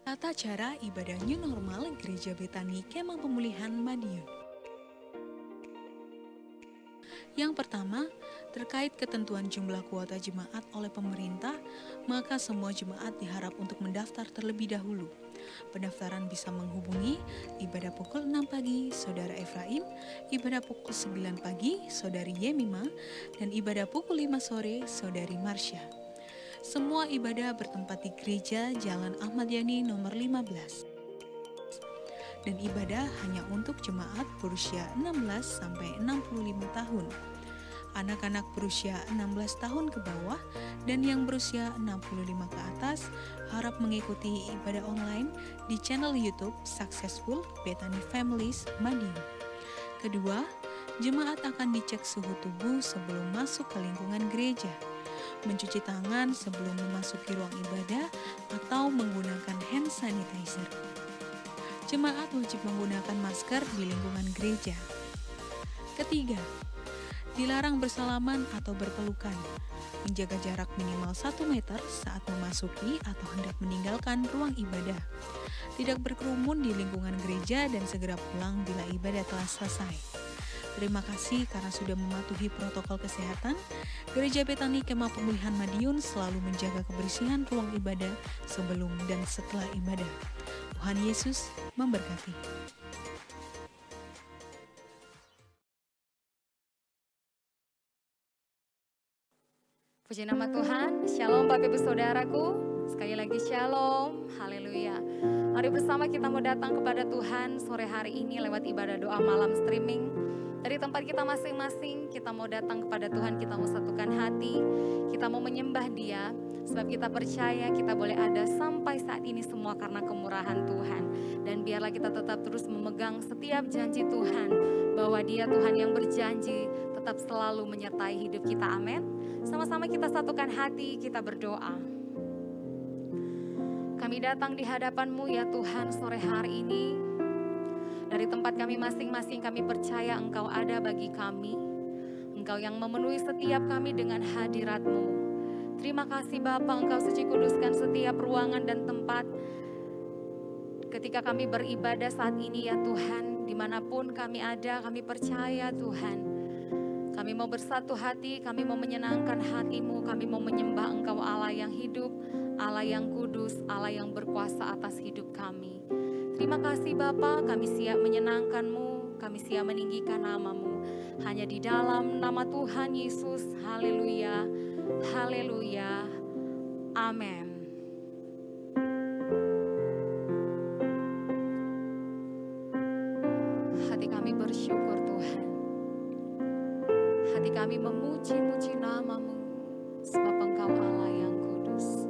Tata cara ibadah new normal Gereja Betani Kemah Pemulihan Madiun. Yang pertama, terkait ketentuan jumlah kuota jemaat oleh pemerintah, maka semua jemaat diharap untuk mendaftar terlebih dahulu. Pendaftaran bisa menghubungi ibadah pukul 6 pagi, Saudara Efraim, ibadah pukul 9 pagi, Saudari Yemima, dan ibadah pukul 5 sore, Saudari Marsha. Semua ibadah bertempat di Gereja Jalan Ahmad Yani nomor 15. Dan ibadah hanya untuk jemaat berusia 16 sampai 65 tahun. Anak-anak berusia 16 tahun ke bawah dan yang berusia 65 ke atas harap mengikuti ibadah online di channel YouTube Successful Betani Families Madiun. Kedua, jemaat akan dicek suhu tubuh sebelum masuk ke lingkungan gereja, mencuci tangan sebelum memasuki ruang ibadah atau menggunakan hand sanitizer. Jemaat wajib menggunakan masker di lingkungan gereja. Ketiga, dilarang bersalaman atau berpelukan, menjaga jarak minimal 1 meter saat memasuki atau hendak meninggalkan ruang ibadah, tidak berkerumun di lingkungan gereja dan segera pulang bila ibadah telah selesai. Terima kasih karena sudah mematuhi protokol kesehatan. Gereja Betani Kemah Pemulihan Madiun selalu menjaga kebersihan ruang ibadah sebelum dan setelah ibadah. Tuhan Yesus memberkati. Puji nama Tuhan, Shalom Bapak Ibu Saudaraku, sekali lagi Shalom, Haleluya. Mari bersama kita mau datang kepada Tuhan sore hari ini lewat ibadah doa malam streaming. Dari tempat kita masing-masing, kita mau datang kepada Tuhan, kita mau satukan hati, kita mau menyembah Dia, sebab kita percaya kita boleh ada sampai saat ini semua karena kemurahan Tuhan. Dan biarlah kita tetap terus memegang setiap janji Tuhan, bahwa Dia Tuhan yang berjanji tetap selalu menyertai hidup kita, amin. Sama-sama kita satukan hati, kita berdoa. Kami datang di hadapan-Mu ya Tuhan sore hari ini. Dari tempat kami masing-masing kami percaya Engkau ada bagi kami. Engkau yang memenuhi setiap kami dengan hadirat-Mu. Terima kasih Bapa, Engkau suci kuduskan setiap ruangan dan tempat ketika kami beribadah saat ini ya Tuhan. Dimanapun kami ada, kami percaya Tuhan. Kami mau bersatu hati, kami mau menyenangkan hati-Mu, kami mau menyembah Engkau Allah yang hidup, Allah yang kudus, Allah yang berkuasa atas hidup kami. Terima kasih Bapa, kami siap menyenangkan-Mu, kami siap meninggikan nama-Mu. Hanya di dalam nama Tuhan Yesus, haleluya, haleluya, amin. Hati kami bersyukur Tuhan. Hati kami memuji-muji nama-Mu, sebab Engkau Allah yang kudus.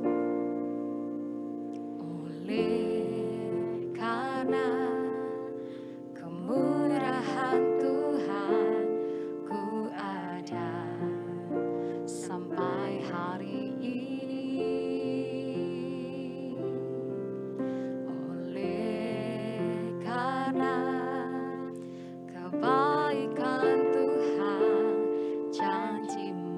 Oleh karena kemurahan Tuhan, ku ada sampai hari ini. Oleh karena kebaikan Tuhan, janji-Mu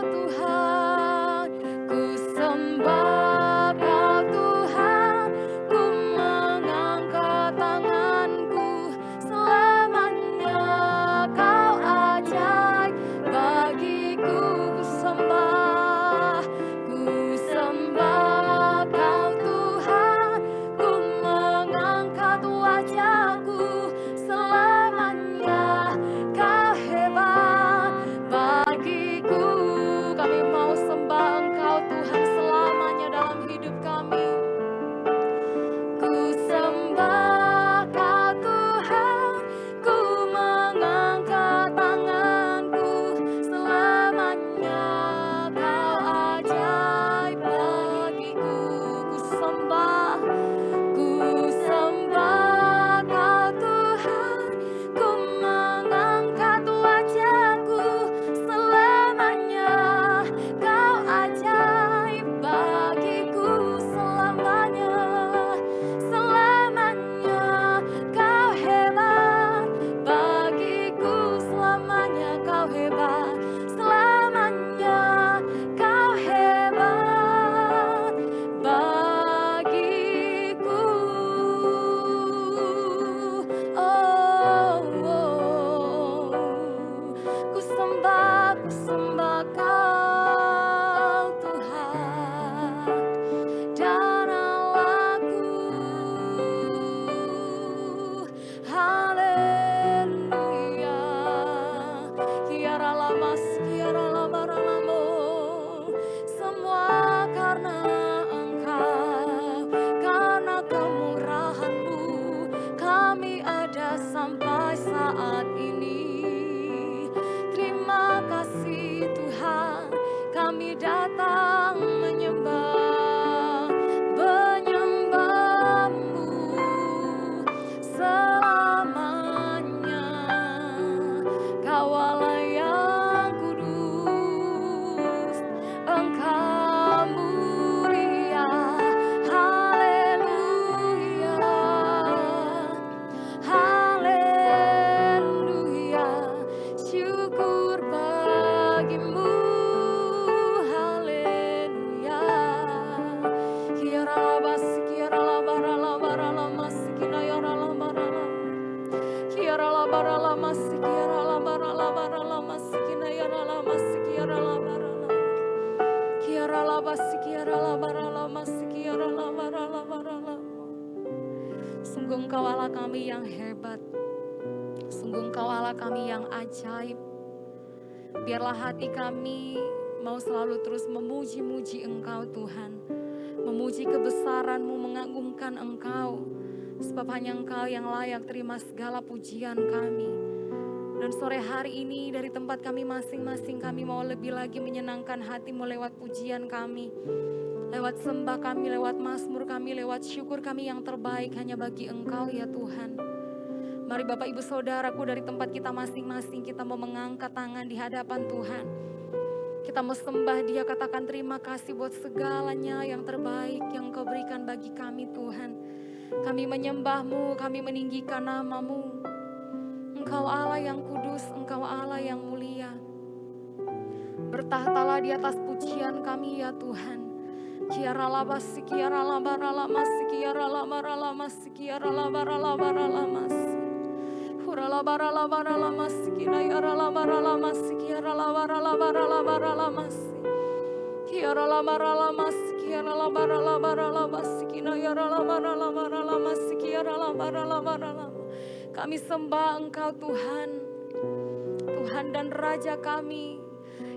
Tuhan, ku sembah Kau Tuhan, ku mengangkat tanganku, selamanya Kau ajaib bagiku. Ku sembah Kau Tuhan, ku mengangkat wajahku, selamanya Kau hebat bagiku. Kami mau sembah Engkau Tuhan selamanya dalam hidup kami. Ku sembah Kau Tuhan, ku mengangkat tanganku, selamanya Kau ajaib bagiku. Ku sembah Kau Tuhan, ku mengangkat wajahku, selamanya Kau ajaib bagiku, selamanya Kau hebat bagiku, selamanya Kau hebat, selamanya Kau hebat bagiku. Ku sembah Kau Tuhan dan Allahku. Haleluya. Kiara lamas, kiara labaralamo. Semua karena Engkau, karena kemurahan-Mu kami ada sampai saat ini. Terima kasih Tuhan, kami datang menyembah-Mu selamanya. Kau Allah yang kudus, Engkau mulia. Haleluya, haleluya, syukur bagimu. Haleluya. Kiara labas, kiara labara labara lamas, kinayara labara lamas. Kiara labara lamas, kiara labara labara lamas, kinayara lamas, kiara labara lamas. Kiara labas, kiara labara lamas, kiara labara labara lamas. Sungguh Engkau Allah kami yang hebat, sungguh Engkau Allah kami yang ajaib. Biarlah hati kami mau selalu terus memuji-muji Engkau Tuhan, memuji kebesaran-Mu, mengagungkan Engkau, sebab hanya Engkau yang layak terima segala pujian kami. Dan sore hari ini dari tempat kami masing-masing, kami mau lebih lagi menyenangkan hati-Mu lewat pujian kami, lewat sembah kami, lewat mazmur kami, lewat syukur kami yang terbaik hanya bagi Engkau ya Tuhan. Mari Bapak Ibu Saudaraku, dari tempat kita masing-masing kita mau mengangkat tangan di hadapan Tuhan. Kita mau sembah Dia, katakan terima kasih buat segalanya yang terbaik yang Kau berikan bagi kami Tuhan. Kami menyembah-Mu, kami meninggikan nama-Mu. Engkau Allah yang kudus, Engkau Allah yang mulia. Bertahtalah di atas pujian kami ya Tuhan. Kiara labas, kiara labara lamas, kiara labara lamas, kiara labara labara lamas. Hura labara labara lamas, kiara labara lamas, kiara labara labara labara lamas. Kiara labara lamas, kiara labara labara lamas, kiara labara labara lamas, kiara labara labara lamas. Kami sembah Engkau Tuhan, Tuhan dan Raja kami.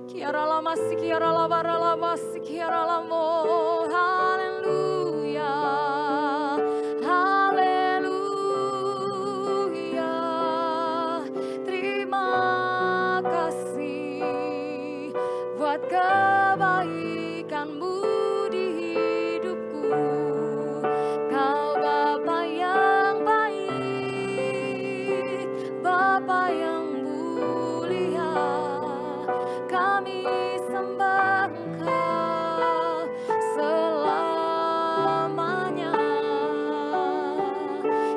Kiara lamas, kiara labara lamas, kiara lamo. Haleluya, haleluya. Terima kasih buat kebaikan-Mu di hidupku. Kau Bapa yang baik, Bapa yang mulia. Kami sembah Engkau selamanya.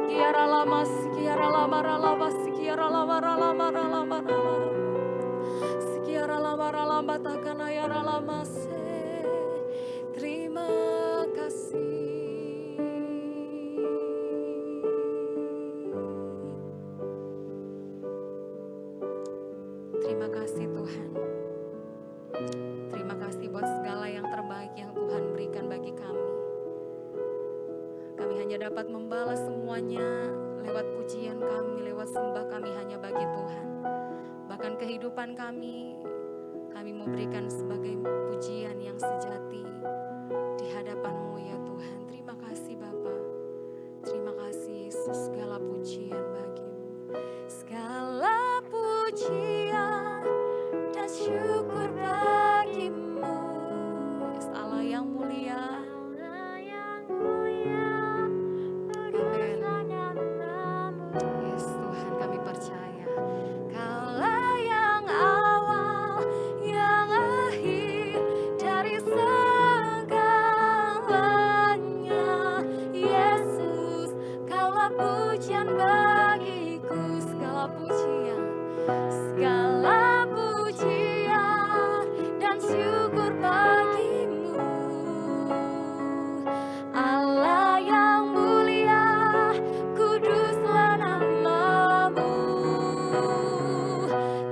Kiara lamas, kiara labara labas, kiara labara labara labara. Kiara labara labata kanaya Ralamase. Terima kasih. Terima kasih Tuhan. Terima kasih buat segala yang terbaik yang Tuhan berikan bagi kami. Kami hanya dapat membalas semuanya lewat pujian kami, lewat sembah kami hanya bagi Tuhan. Bahkan kehidupan kami mau berikan sebagai pujian yang sejati di hadapan-Mu ya Tuhan. Terima kasih Bapa. Terima kasih Yesus, segala pujian bagi-Mu. Segala pujian dan syukur bagi-Mu. Yes, Allah yang mulia. Yes Tuhan, kami percaya Kaulah yang awal, yang akhir dari segalanya. Yesus, Kaulah pujian bagiku, segala pujian dan syukur bagi-Mu. Allah yang mulia, kuduslah nama-Mu.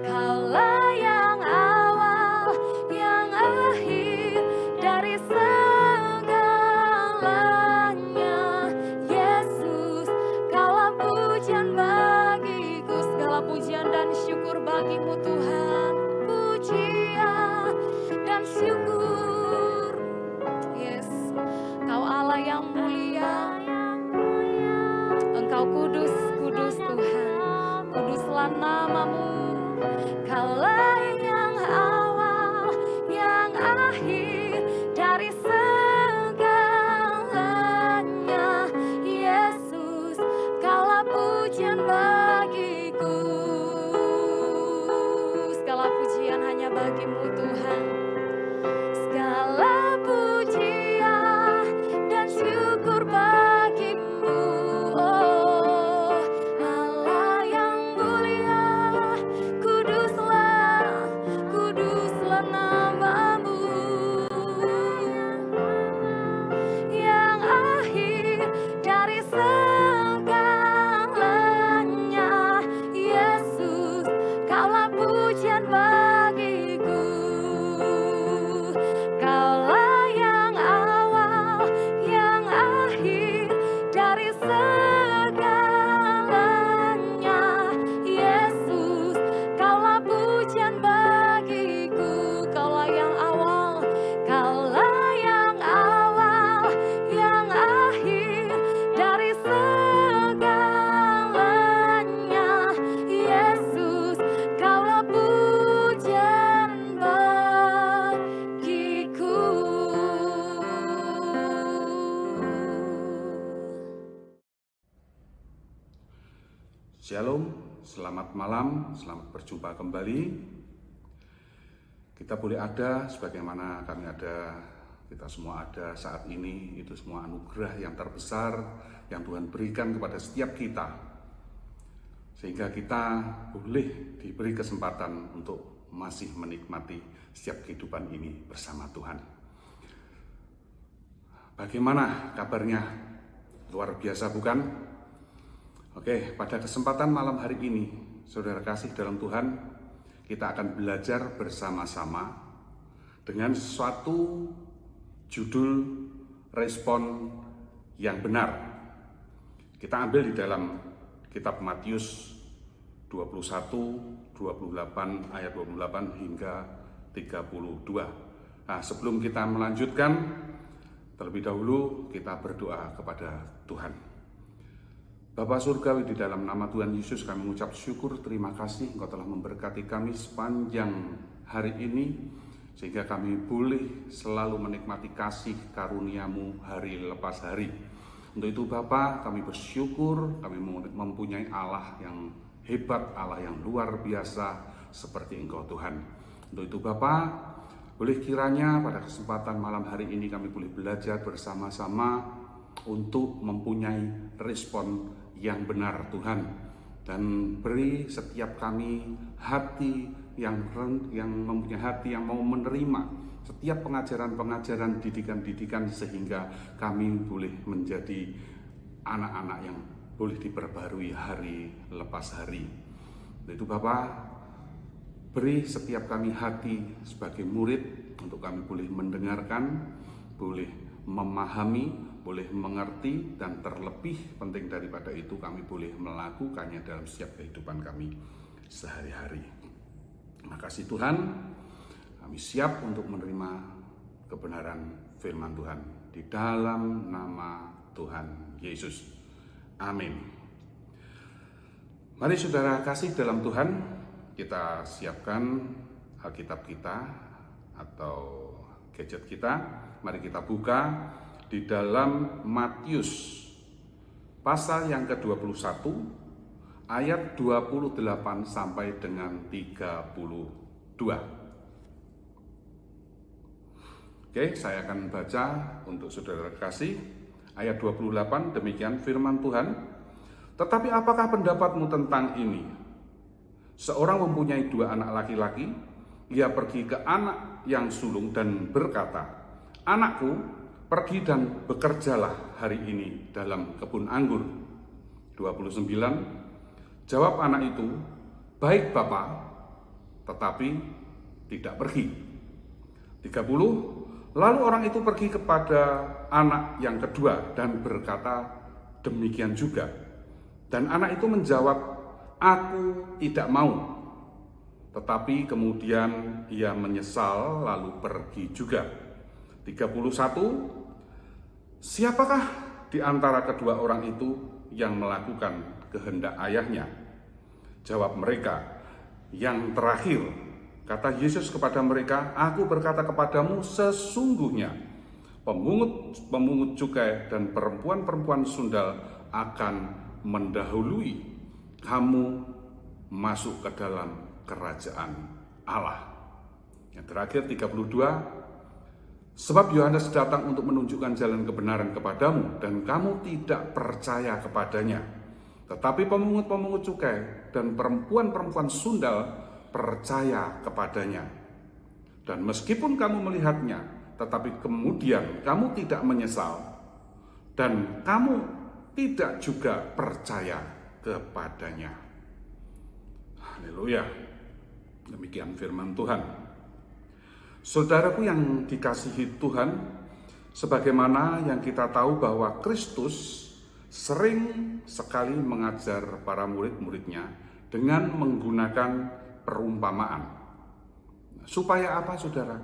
Kaulah yang awal, yang akhir dari segalanya. Yesus, Kaulah pujian bagiku, segala pujian dan syukur bagi-Mu Tuhan. Pujian dan syukur. Yes, Kau Allah yang mulia. Engkau kudus, kudus Tuhan. Kuduslah nama-Mu. Kaulah yang awal, yang akhir dari segalanya. Yesus, Kaulah pujian bagiku. Segala pujian hanya bagi-Mu Tuhan. Segala pujian dan syukur bagi-Mu. Oh, Allah yang mulia, kuduslah nama-Mu. Yang akhir dari segalanya. Yesus, Kaulah pujian bagiku. Kaulah yang awal, yang akhir dari segalanya. Yesus, Kaulah pujian bagiku. Kaulah yang awal, yang akhir dari segalanya. Yesus, Kaulah pujian bagiku. Shalom, selamat malam, selamat berjumpa kembali. Kita boleh ada sebagaimana kami ada, kita semua ada saat ini. Itu semua anugerah yang terbesar yang Tuhan berikan kepada setiap kita, sehingga kita boleh diberi kesempatan untuk masih menikmati setiap kehidupan ini bersama Tuhan. Bagaimana kabarnya? Luar biasa bukan? Oke, pada kesempatan malam hari ini, saudara kasih dalam Tuhan, kita akan belajar bersama-sama dengan suatu judul respon yang benar. Kita ambil di dalam kitab Matius 21, 28, ayat 28 hingga 32. Nah, sebelum kita melanjutkan, terlebih dahulu kita berdoa kepada Tuhan. Bapa Surgawi, di dalam nama Tuhan Yesus kami mengucap syukur, terima kasih Engkau telah memberkati kami sepanjang hari ini, sehingga kami boleh selalu menikmati kasih karunia-Mu hari lepas hari. Untuk itu Bapa, kami bersyukur, kami mempunyai Allah yang hebat, Allah yang luar biasa seperti Engkau Tuhan. Untuk itu Bapa, boleh kiranya pada kesempatan malam hari ini kami boleh belajar bersama-sama untuk mempunyai respon yang benar Tuhan, dan beri setiap kami hati yang mempunyai hati yang mau menerima setiap pengajaran-pengajaran, didikan-didikan, sehingga kami boleh menjadi anak-anak yang boleh diperbarui hari lepas hari. Itu Bapa, beri setiap kami hati sebagai murid untuk kami boleh mendengarkan, boleh memahami, boleh mengerti, dan terlebih penting daripada itu kami boleh melakukannya dalam setiap kehidupan kami sehari-hari. Terima kasih Tuhan, kami siap untuk menerima kebenaran firman Tuhan di dalam nama Tuhan Yesus. Amin. Mari saudara kasih dalam Tuhan, kita siapkan Alkitab kita atau gadget kita. Mari kita buka di dalam Matius pasal yang ke-21 ayat 28 sampai dengan 32. Oke, saya akan baca untuk saudara kasih. Ayat 28, demikian firman Tuhan. Tetapi apakah pendapatmu tentang ini? Seorang mempunyai 2 anak laki-laki, ia pergi ke anak yang sulung dan berkata, "Anakku, pergi dan bekerjalah hari ini dalam kebun anggur." 29, jawab anak itu, "Baik Bapa," tetapi tidak pergi. 30, lalu orang itu pergi kepada anak yang kedua dan berkata demikian juga. Dan anak itu menjawab, "Aku tidak mau." Tetapi kemudian ia menyesal lalu pergi juga. 31, siapakah di antara kedua orang itu yang melakukan kehendak ayahnya? Jawab mereka, "Yang terakhir." Kata Yesus kepada mereka, "Aku berkata kepadamu, sesungguhnya pemungut cukai dan perempuan-perempuan sundal akan mendahului kamu masuk ke dalam kerajaan Allah." Yang terakhir 32, sebab Yohanes datang untuk menunjukkan jalan kebenaran kepadamu dan kamu tidak percaya kepadanya. Tetapi pemungut-pemungut cukai dan perempuan-perempuan sundal percaya kepadanya. Dan meskipun kamu melihatnya, tetapi kemudian kamu tidak menyesal dan kamu tidak juga percaya kepadanya. Haleluya. Demikian firman Tuhan. Saudaraku yang dikasihi Tuhan, sebagaimana yang kita tahu bahwa Kristus sering sekali mengajar para murid-muridnya dengan menggunakan perumpamaan. Supaya apa saudara?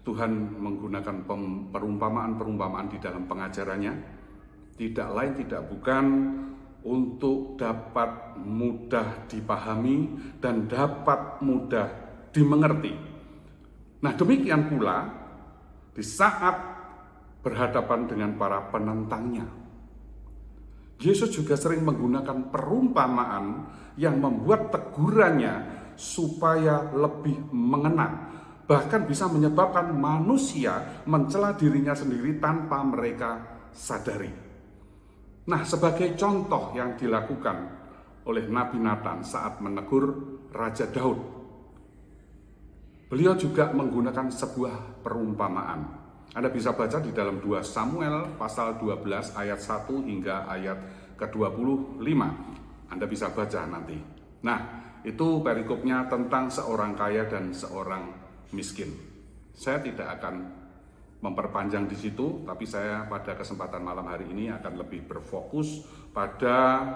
Tuhan menggunakan perumpamaan-perumpamaan di dalam pengajarannya, tidak lain tidak bukan untuk dapat mudah dipahami dan dapat mudah dimengerti. Nah, demikian pula di saat berhadapan dengan para penentangnya, Yesus juga sering menggunakan perumpamaan yang membuat tegurannya supaya lebih mengena, bahkan bisa menyebabkan manusia mencela dirinya sendiri tanpa mereka sadari. Nah, sebagai contoh yang dilakukan oleh Nabi Nathan saat menegur Raja Daud, beliau juga menggunakan sebuah perumpamaan. Anda bisa baca di dalam 2 Samuel pasal 12 ayat 1 hingga ayat ke-25. Anda bisa baca nanti. Nah, itu perikopnya tentang seorang kaya dan seorang miskin. Saya tidak akan memperpanjang di situ, tapi saya pada kesempatan malam hari ini akan lebih berfokus pada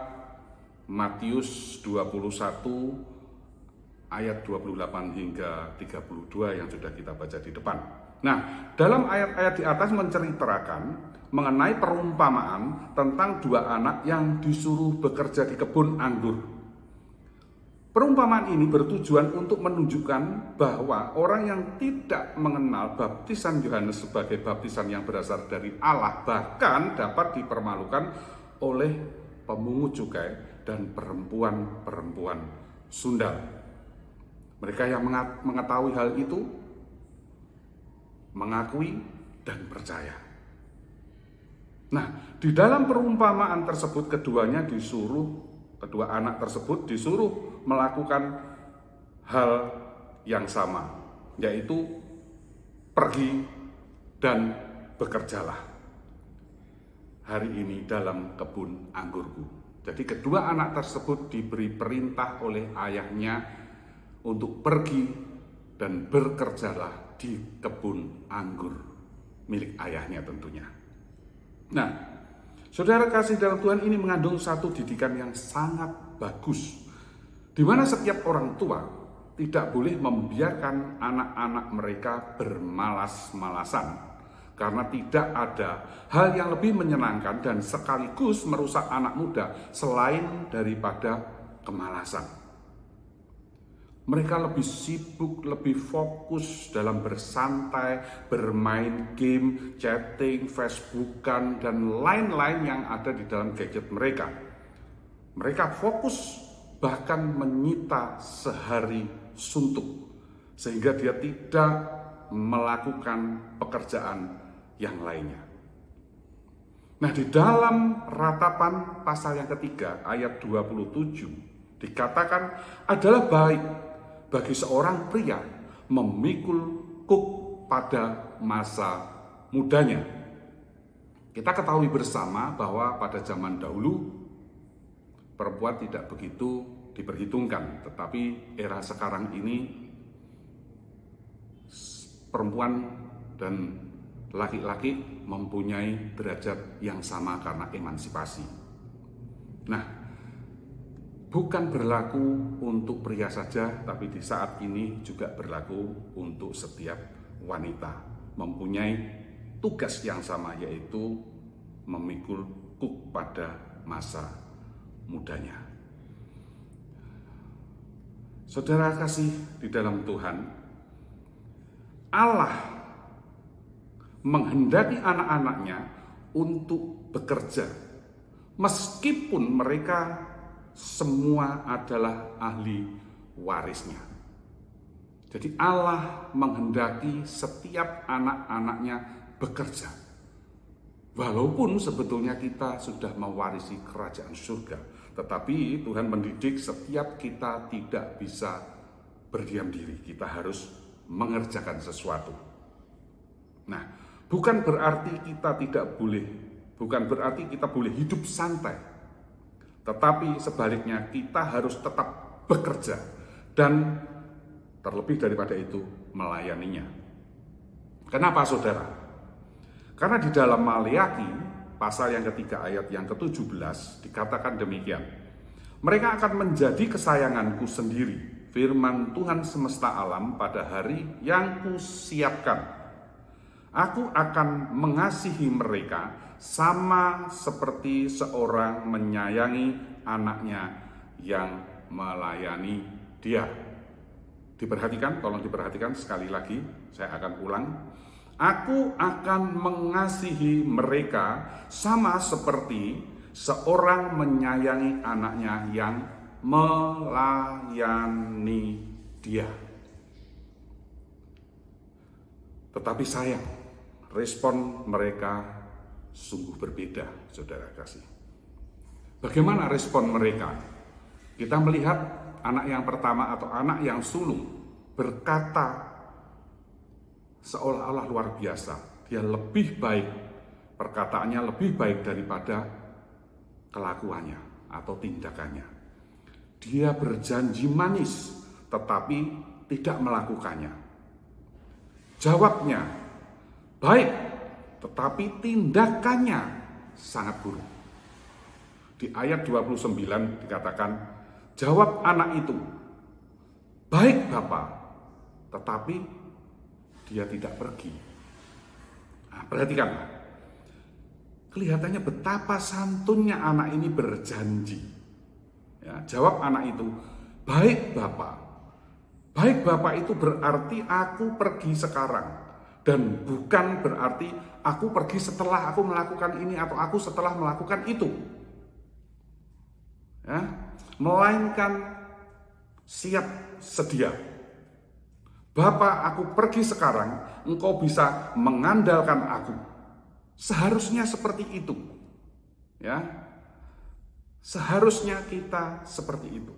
Matius 21 ayat 28 hingga 32 yang sudah kita baca di depan. Nah, dalam ayat-ayat di atas menceritakan mengenai perumpamaan tentang 2 anak yang disuruh bekerja di kebun anggur. Perumpamaan ini bertujuan untuk menunjukkan bahwa orang yang tidak mengenal baptisan Yohanes sebagai baptisan yang berasal dari Allah bahkan dapat dipermalukan oleh pemungut cukai dan perempuan-perempuan sundal. Mereka yang mengetahui hal itu mengakui dan percaya. Nah, di dalam perumpamaan tersebut kedua anak tersebut disuruh melakukan hal yang sama, yaitu pergi dan bekerjalah hari ini dalam kebun anggurku. Jadi kedua anak tersebut diberi perintah oleh ayahnya untuk pergi dan bekerjalah di kebun anggur milik ayahnya tentunya. Nah, saudara kasih dalam Tuhan, ini mengandung satu didikan yang sangat bagus, di mana setiap orang tua tidak boleh membiarkan anak-anak mereka bermalas-malasan, karena tidak ada hal yang lebih menyenangkan dan sekaligus merusak anak muda selain daripada kemalasan. Mereka lebih sibuk, lebih fokus dalam bersantai, bermain game, chatting, Facebookan, dan lain-lain yang ada di dalam gadget mereka. Mereka fokus bahkan menyita sehari suntuk, sehingga dia tidak melakukan pekerjaan yang lainnya. Nah, di dalam Ratapan pasal yang ketiga ayat 27 dikatakan adalah baik bagi seorang pria memikul kuk pada masa mudanya. Kita ketahui bersama bahwa pada zaman dahulu perempuan tidak begitu diperhitungkan, tetapi era sekarang ini perempuan dan laki-laki mempunyai derajat yang sama karena emansipasi. Nah, bukan berlaku untuk pria saja, tapi di saat ini juga berlaku untuk setiap wanita. Mempunyai tugas yang sama, yaitu memikul kuk pada masa mudanya. Saudara kasih di dalam Tuhan, Allah menghendaki anak-anaknya untuk bekerja, meskipun mereka semua adalah ahli warisnya. Jadi Allah menghendaki setiap anak-anaknya bekerja, walaupun sebetulnya kita sudah mewarisi kerajaan surga, tetapi Tuhan mendidik setiap kita tidak bisa berdiam diri, kita harus mengerjakan sesuatu. Nah, bukan berarti kita boleh hidup santai, tetapi sebaliknya kita harus tetap bekerja dan terlebih daripada itu melayaninya. Kenapa, saudara? Karena di dalam Maleakhi pasal yang ketiga ayat yang ke-17 dikatakan demikian. Mereka akan menjadi kesayanganku sendiri, firman Tuhan semesta alam pada hari yang kusiapkan. Aku akan mengasihi mereka sama seperti seorang menyayangi anaknya yang melayani dia. Diperhatikan, tolong diperhatikan sekali lagi, saya akan ulang. Aku akan mengasihi mereka sama seperti seorang menyayangi anaknya yang melayani dia. Tetapi sayang, respon mereka sungguh berbeda, saudara kasih. Bagaimana respon mereka? Kita melihat anak yang pertama atau anak yang sulung berkata seolah-olah luar biasa. Dia lebih baik, perkataannya lebih baik daripada kelakuannya atau tindakannya. Dia berjanji manis tetapi tidak melakukannya. Jawabnya baik, tetapi tindakannya sangat buruk. Di ayat 29 dikatakan, jawab anak itu, baik Bapak, tetapi dia tidak pergi. Nah, perhatikanlah, kelihatannya betapa santunnya anak ini berjanji. Ya, jawab anak itu, baik Bapak. Baik Bapak itu berarti aku pergi sekarang, dan bukan berarti aku pergi setelah aku melakukan ini atau aku setelah melakukan itu. Ya, melainkan siap sedia. Bapak, aku pergi sekarang, engkau bisa mengandalkan aku. Seharusnya seperti itu. Ya. Seharusnya kita seperti itu.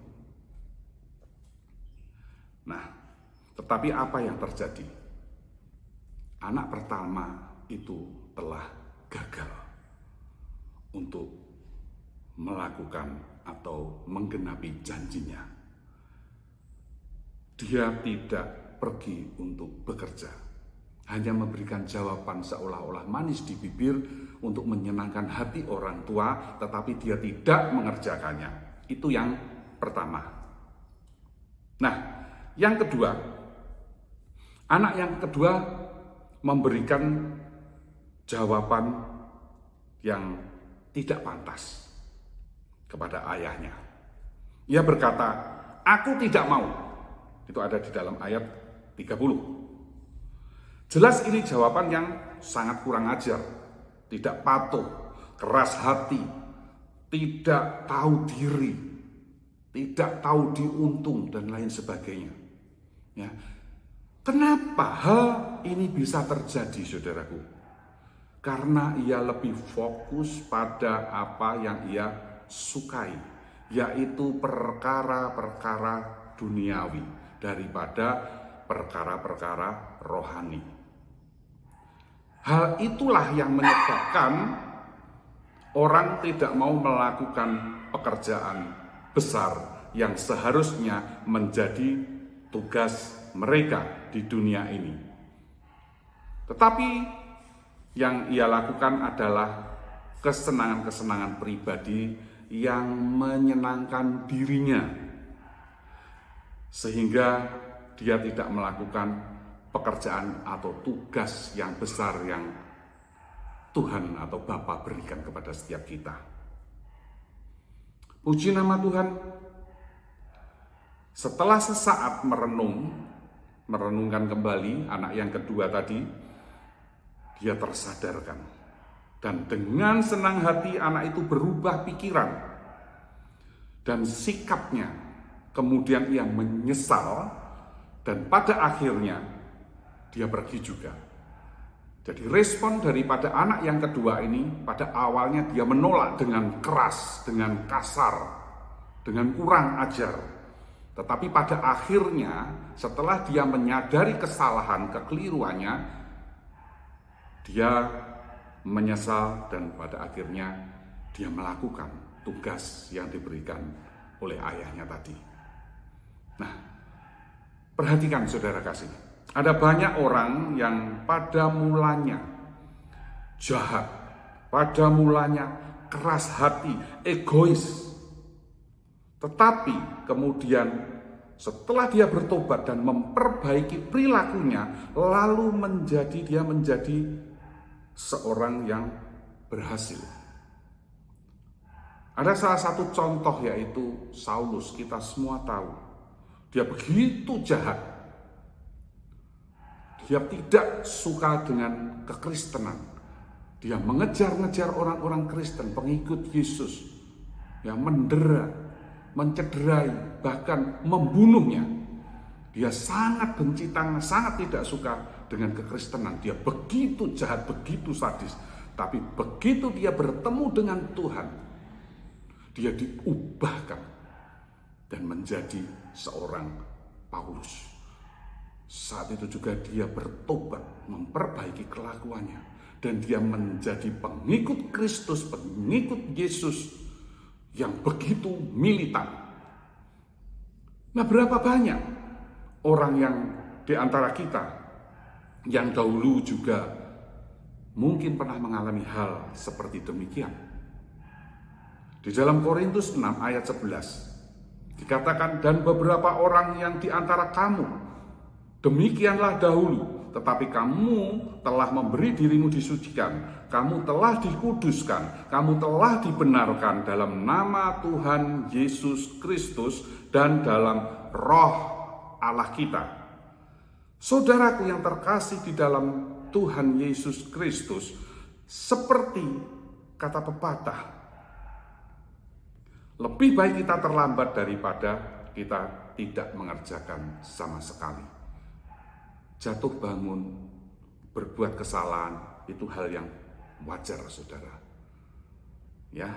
Nah, tetapi apa yang terjadi? Anak pertama itu telah gagal untuk melakukan atau menggenapi janjinya. Dia tidak pergi untuk bekerja, hanya memberikan jawaban seolah-olah manis di bibir untuk menyenangkan hati orang tua, tetapi dia tidak mengerjakannya. Itu yang pertama. Nah, yang kedua, anak yang kedua memberikan jawaban yang tidak pantas kepada ayahnya. Ia berkata, "Aku tidak mau." Itu ada di dalam ayat 30. Jelas ini jawaban yang sangat kurang ajar, tidak patuh, keras hati, tidak tahu diri, tidak tahu diuntung, dan lain sebagainya. Ya. Kenapa hal ini bisa terjadi, saudaraku? Karena ia lebih fokus pada apa yang ia sukai, yaitu perkara-perkara duniawi daripada perkara-perkara rohani. Hal itulah yang menyebabkan orang tidak mau melakukan pekerjaan besar yang seharusnya menjadi tugas mereka di dunia ini. Tetapi yang ia lakukan adalah kesenangan-kesenangan pribadi yang menyenangkan dirinya, sehingga dia tidak melakukan pekerjaan atau tugas yang besar yang Tuhan atau Bapa berikan kepada setiap kita. Puji nama Tuhan. Setelah sesaat merenungkan kembali anak yang kedua tadi, dia tersadarkan. Dan dengan senang hati anak itu berubah pikiran dan sikapnya. Kemudian ia menyesal dan pada akhirnya dia pergi juga. Jadi respon daripada anak yang kedua ini, pada awalnya dia menolak dengan keras, dengan kasar, dengan kurang ajar. Tetapi pada akhirnya setelah dia menyadari kesalahan, kekeliruannya, dia menyesal dan pada akhirnya dia melakukan tugas yang diberikan oleh ayahnya tadi. Nah, perhatikan saudara kasih, ada banyak orang yang pada mulanya jahat, pada mulanya keras hati, egois. Tetapi kemudian setelah dia bertobat dan memperbaiki perilakunya, lalu dia menjadi seorang yang berhasil. Ada salah satu contoh yaitu Saulus, kita semua tahu. Dia begitu jahat. Dia tidak suka dengan kekristenan. Dia mengejar-ngejar orang-orang Kristen, pengikut Yesus, yang mendera, mencederai, bahkan membunuhnya. Dia sangat benci, sangat tidak suka dengan kekristenan. Dia begitu jahat, begitu sadis. Tapi begitu dia bertemu dengan Tuhan, dia diubahkan dan menjadi seorang Paulus. Saat itu juga dia bertobat, memperbaiki kelakuannya, dan dia menjadi pengikut Kristus, pengikut Yesus yang begitu militan. Nah, berapa banyak orang yang di antara kita yang dahulu juga mungkin pernah mengalami hal seperti demikian. Di dalam Korintus 6 ayat 11 dikatakan, "Dan beberapa orang yang di antara kamu demikianlah dahulu, tetapi kamu telah memberi dirimu disucikan, kamu telah dikuduskan, kamu telah dibenarkan dalam nama Tuhan Yesus Kristus dan dalam Roh Allah kita." Saudaraku yang terkasih di dalam Tuhan Yesus Kristus, seperti kata pepatah, lebih baik kita terlambat daripada kita tidak mengerjakan sama sekali. Jatuh bangun, berbuat kesalahan, itu hal yang wajar, saudara. Ya,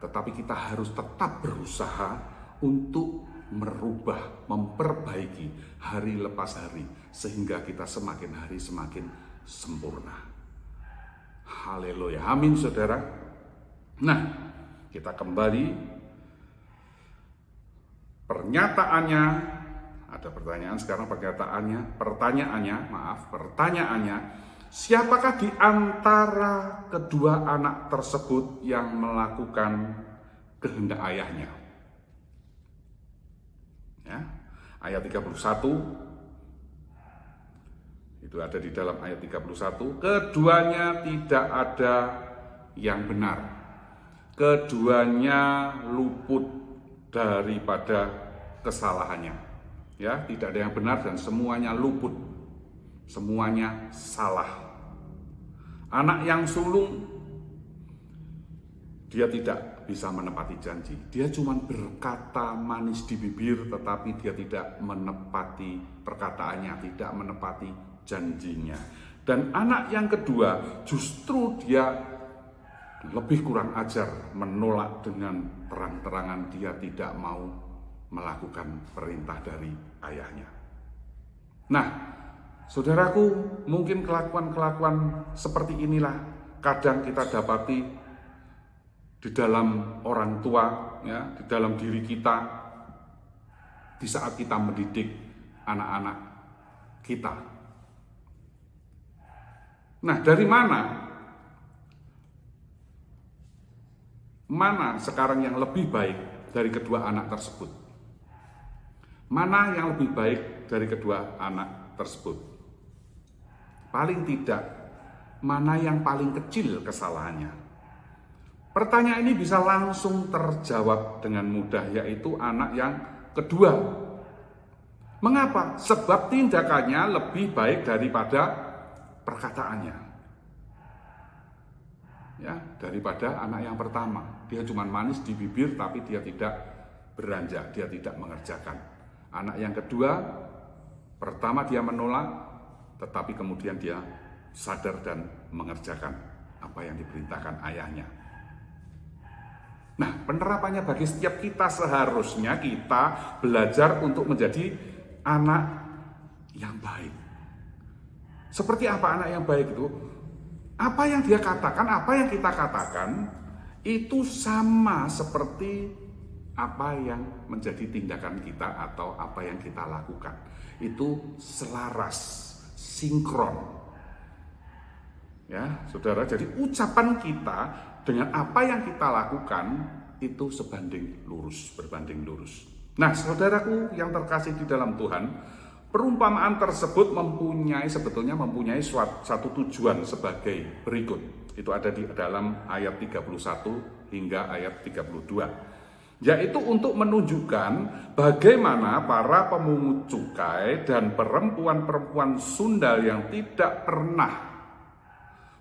tetapi kita harus tetap berusaha untuk merubah, memperbaiki hari lepas hari, sehingga kita semakin hari semakin sempurna. Haleluya, amin saudara. Nah, kita kembali. Pernyataannya, ada pertanyaan sekarang, pertanyaannya, siapakah di antara kedua anak tersebut yang melakukan kehendak ayahnya? Ya, ayat 31, itu ada di dalam ayat 31, keduanya tidak ada yang benar, keduanya luput daripada kesalahannya. Ya, tidak ada yang benar dan semuanya luput, semuanya salah. Anak yang sulung, dia tidak bisa menepati janji. Dia cuma berkata manis di bibir, tetapi dia tidak menepati perkataannya, tidak menepati janjinya. Dan anak yang kedua, justru dia lebih kurang ajar, menolak dengan terang-terangan. Dia tidak mau melakukan perintah dari ayahnya. Nah, saudaraku, mungkin kelakuan-kelakuan seperti inilah kadang kita dapati di dalam orang tua, ya, di dalam diri kita, di saat kita mendidik anak-anak kita. Nah, dari mana sekarang yang lebih baik dari kedua anak tersebut? Mana yang lebih baik dari kedua anak tersebut? Paling tidak, mana yang paling kecil kesalahannya? Pertanyaan ini bisa langsung terjawab dengan mudah, yaitu anak yang kedua. Mengapa? Sebab tindakannya lebih baik daripada perkataannya. Ya, daripada anak yang pertama. Dia cuma manis di bibir tapi dia tidak beranjak, dia tidak mengerjakan. Anak yang kedua, pertama dia menolak, tetapi kemudian dia sadar dan mengerjakan apa yang diperintahkan ayahnya. Nah, penerapannya bagi setiap kita, seharusnya kita belajar untuk menjadi anak yang baik. Seperti apa anak yang baik itu? Apa yang dia katakan, apa yang kita katakan, itu sama seperti apa yang menjadi tindakan kita atau apa yang kita lakukan. Itu selaras, sinkron. Ya, saudara, jadi ucapan kita dengan apa yang kita lakukan itu berbanding lurus. Nah, saudaraku yang terkasih di dalam Tuhan, perumpamaan tersebut sebetulnya mempunyai satu tujuan sebagai berikut. Itu ada di dalam ayat 31 hingga ayat 32. Yaitu untuk menunjukkan bagaimana para pemungut cukai dan perempuan-perempuan sundal yang tidak pernah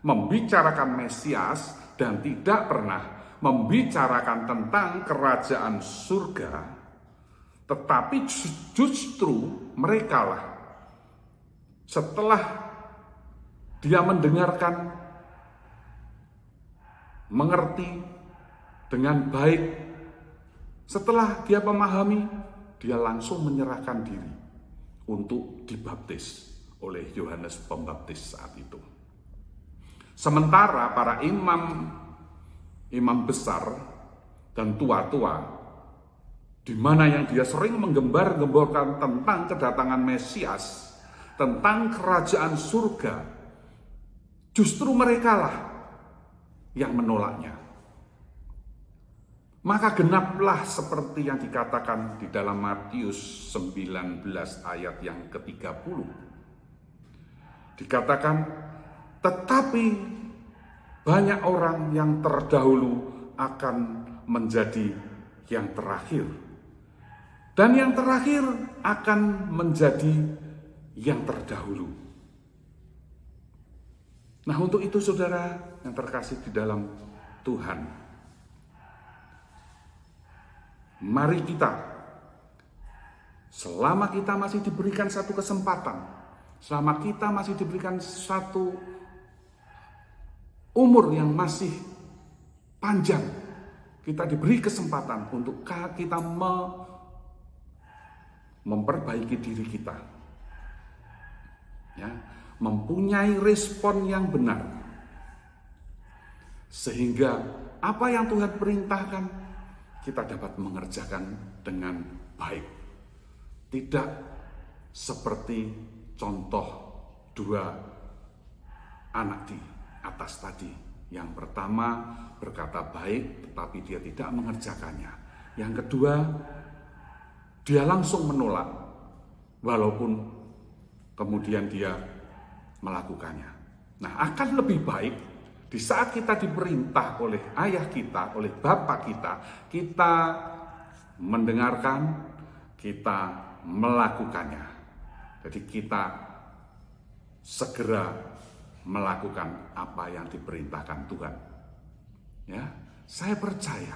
membicarakan Mesias dan tidak pernah membicarakan tentang kerajaan surga, tetapi justru merekalah setelah dia mendengarkan, mengerti dengan baik, setelah dia memahami, dia langsung menyerahkan diri untuk dibaptis oleh Yohanes Pembaptis saat itu. Sementara para imam besar dan tua-tua, di mana yang dia sering menggembar-gemborkan tentang kedatangan Mesias, tentang kerajaan surga, justru merekalah yang menolaknya. Maka genaplah seperti yang dikatakan di dalam Matius 19 ayat yang ke-30. Dikatakan, tetapi banyak orang yang terdahulu akan menjadi yang terakhir, dan yang terakhir akan menjadi yang terdahulu. Nah, untuk itu saudara yang terkasih di dalam Tuhan, mari kita, selama kita masih diberikan satu kesempatan, selama kita masih diberikan satu umur yang masih panjang, kita diberi kesempatan untuk kita memperbaiki diri kita, ya, mempunyai respon yang benar, sehingga apa yang Tuhan perintahkan kita dapat mengerjakan dengan baik. Tidak seperti contoh dua anak di atas tadi. Yang pertama berkata baik tetapi dia tidak mengerjakannya. Yang kedua dia langsung menolak walaupun kemudian dia melakukannya. Nah, akan lebih baik di saat kita diperintah oleh ayah kita, oleh bapak kita mendengarkan, kita melakukannya. Jadi kita segera melakukan apa yang diperintahkan Tuhan. Ya, saya percaya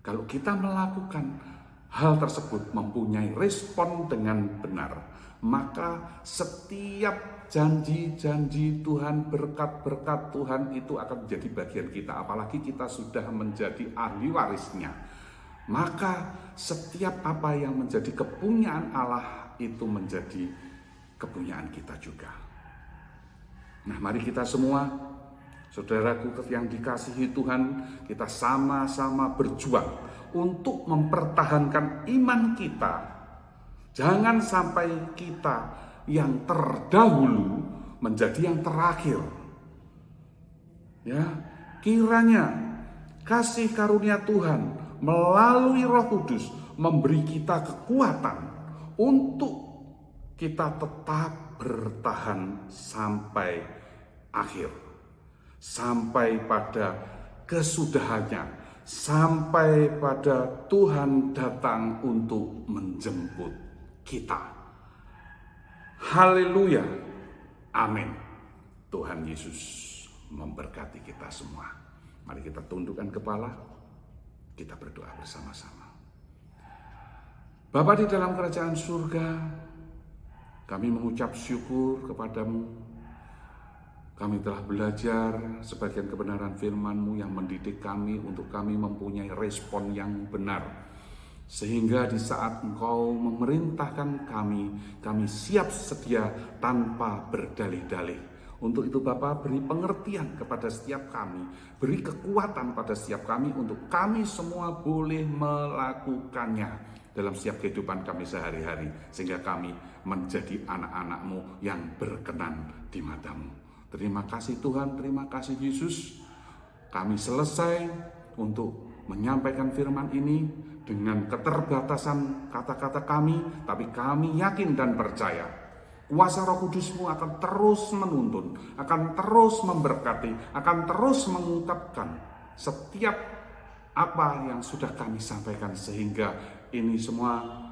kalau kita melakukan hal tersebut, mempunyai respon dengan benar, maka setiap janji-janji Tuhan, berkat-berkat Tuhan itu akan menjadi bagian kita. Apalagi kita sudah menjadi ahli warisnya, maka setiap apa yang menjadi kepunyaan Allah itu menjadi kepunyaan kita juga. Nah, mari kita semua, saudaraku yang dikasihi Tuhan, kita sama-sama berjuang untuk mempertahankan iman kita. Jangan sampai kita yang terdahulu menjadi yang terakhir. Ya, kiranya kasih karunia Tuhan melalui Roh Kudus memberi kita kekuatan untuk kita tetap bertahan sampai akhir, sampai pada kesudahannya, sampai pada Tuhan datang untuk menjemput kita. Haleluya, amin. Tuhan Yesus memberkati kita semua. Mari kita tundukkan kepala, kita berdoa bersama-sama. Bapa di dalam kerajaan surga, kami mengucap syukur kepadamu. Kami telah belajar sebagian kebenaran firman-Mu yang mendidik kami untuk kami mempunyai respon yang benar. Sehingga di saat Engkau memerintahkan kami siap sedia tanpa berdalih-dalih. Untuk itu Bapa, beri pengertian kepada setiap kami, beri kekuatan pada setiap kami untuk kami semua boleh melakukannya dalam setiap kehidupan kami sehari-hari, sehingga kami menjadi anak-anak-Mu yang berkenan di mata-Mu. Terima kasih Tuhan, terima kasih Yesus. Kami selesai untuk menyampaikan firman ini dengan keterbatasan kata-kata kami, tapi kami yakin dan percaya kuasa Roh Kudus-Mu akan terus menuntun, akan terus memberkati, akan terus mengungkapkan setiap apa yang sudah kami sampaikan, sehingga ini semua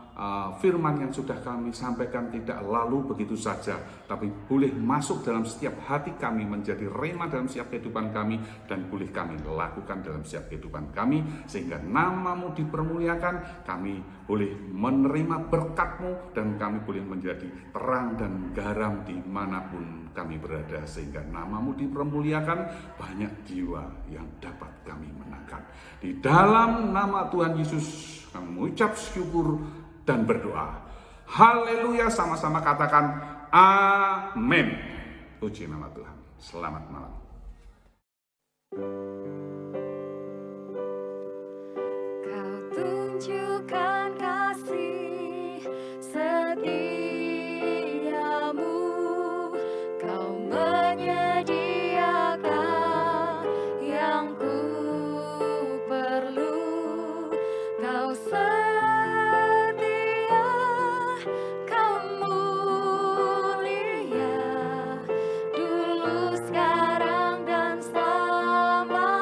firman yang sudah kami sampaikan tidak lalu begitu saja, tapi boleh masuk dalam setiap hati kami, menjadi rema dalam setiap kehidupan kami, dan boleh kami lakukan dalam setiap kehidupan kami, sehingga nama-Mu dipermuliakan, kami boleh menerima berkat-Mu, dan kami boleh menjadi terang dan garam dimanapun kami berada, sehingga nama-Mu dipermuliakan, banyak jiwa yang dapat kami menangkan. Di dalam nama Tuhan Yesus kami mengucap syukur dan berdoa. Haleluya, sama-sama katakan amin. Puji nama Tuhan. Selamat malam. Kau tunjukkan kasih setiamu, Kau menyediakan yang ku perlu, Kau mulia, dulu, sekarang, dan selamanya.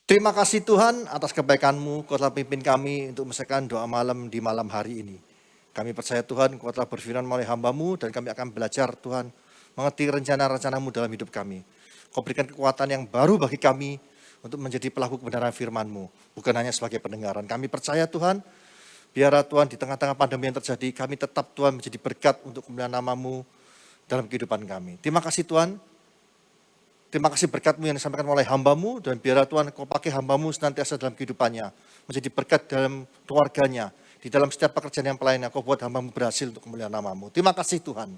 Terima kasih Tuhan atas kebaikan-Mu, Kau telah pimpin kami untuk menyelesaikan doa malam di malam hari ini. Kami percaya Tuhan, Kau telah berfirman melalui hamba-Mu dan kami akan belajar Tuhan, mengerti rencana-rencana-Mu dalam hidup kami. Kau berikan kekuatan yang baru bagi kami untuk menjadi pelaku kebenaran firman-Mu, bukan hanya sebagai pendengaran. Kami percaya Tuhan, biarlah Tuhan di tengah-tengah pandemi yang terjadi, kami tetap Tuhan menjadi berkat untuk kemuliaan nama-Mu dalam kehidupan kami. Terima kasih Tuhan. Terima kasih berkat-Mu yang disampaikan oleh hamba-Mu, dan biarlah Tuhan Kau pakai hamba-Mu senantiasa dalam kehidupannya, menjadi berkat dalam keluarganya, di dalam setiap pekerjaan yang pelayannya. Kau buat hamba-Mu berhasil untuk kemuliaan nama-Mu. Terima kasih Tuhan.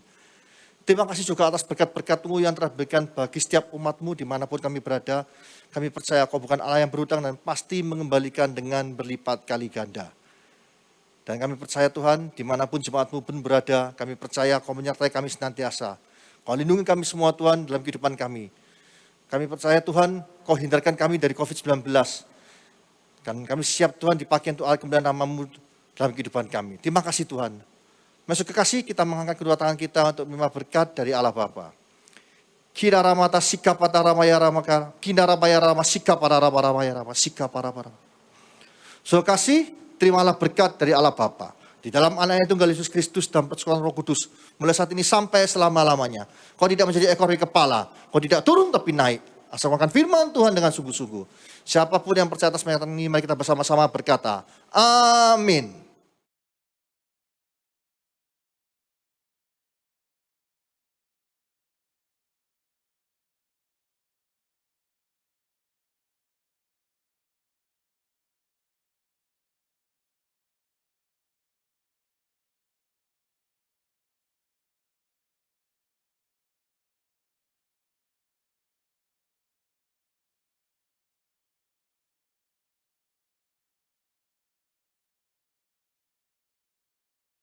Terima kasih juga atas berkat-berkat-Mu yang telah diberikan bagi setiap umat-Mu dimanapun kami berada. Kami percaya Kau bukan Allah yang berhutang dan pasti mengembalikan dengan berlipat kali ganda. Dan kami percaya Tuhan, dimanapun jemaat-Mu pun berada, kami percaya Kau menyertai kami senantiasa. Kau lindungi kami semua Tuhan dalam kehidupan kami. Kami percaya Tuhan, Kau hindarkan kami dari COVID-19. Dan kami siap Tuhan dipakai untuk kemuliaan nama-Mu dalam kehidupan kami. Terima kasih Tuhan. Masuk kekasih, kita mengangkat kedua tangan kita untuk menerima berkat dari Allah Bapa. Kira ramata sikap pada ramaya ramaka, kina ramaya rama sikap pada ramaya rama sikap para para. So kasih, terimalah berkat dari Allah Bapa. Di dalam anaknya Tunggal Yesus Kristus dan persekutuan Roh Kudus. Mulai saat ini sampai selama-lamanya. Kau tidak menjadi ekor di kepala. Kau tidak turun tapi naik. Asal makan firman Tuhan dengan sungguh-sungguh. Siapapun yang percaya atas pernyataan ini, mari kita bersama-sama berkata, amin.